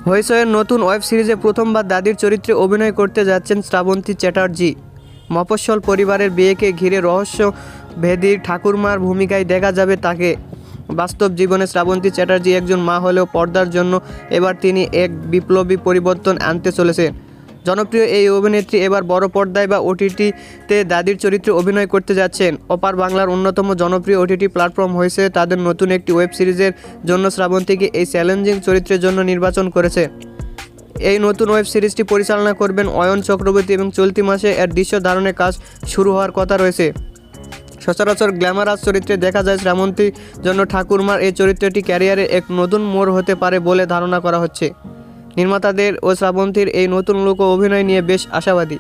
হইচইয়ের নতুন ওয়েব সিরিজে প্রথমবার দাদির চরিত্রে অভিনয় করতে যাচ্ছেন শ্রাবন্তী চ্যাটার্জি। মফস্বল পরিবারের বিয়েকে ঘিরে রহস্যভেদী ঠাকুরমার ভূমিকায় দেখা যাবে তাকে। বাস্তব জীবনে শ্রাবন্তী চ্যাটার্জি একজন মা হলেও পর্দার জন্য এবার তিনি এক বিপ্লবী পরিবর্তন আনতে চলেছেন। জনপ্রিয় এই অভিনেত্রী এবার বড় পর্দায় বা ওটিটিতে দাদির চরিত্রে অভিনয় করতে যাচ্ছেন। ওপার বাংলার অন্যতম জনপ্রিয় ওটিটি প্ল্যাটফর্ম হয়েছে তাদের নতুন একটি ওয়েব সিরিজের জন্য শ্রাবন্তীকে এই চ্যালেঞ্জিং চরিত্রের জন্য নির্বাচন করেছে। এই নতুন ওয়েব সিরিজটি পরিচালনা করবেন অয়ন চক্রবর্তী এবং চলতি মাসে এর দৃশ্য ধারণের কাজ শুরু হওয়ার কথা রয়েছে। সচরাচর গ্ল্যামারাস চরিত্রে দেখা যায় শ্রাবন্তীর জন্য ঠাকুরমার এই চরিত্রটি ক্যারিয়ারে এক নতুন মোড় হতে পারে বলে ধারণা করা হচ্ছে। নির্মাতাদের ও শ্রাবন্তীর এই নতুন লোক অভিনয় নিয়ে বেশ আশাবাদী।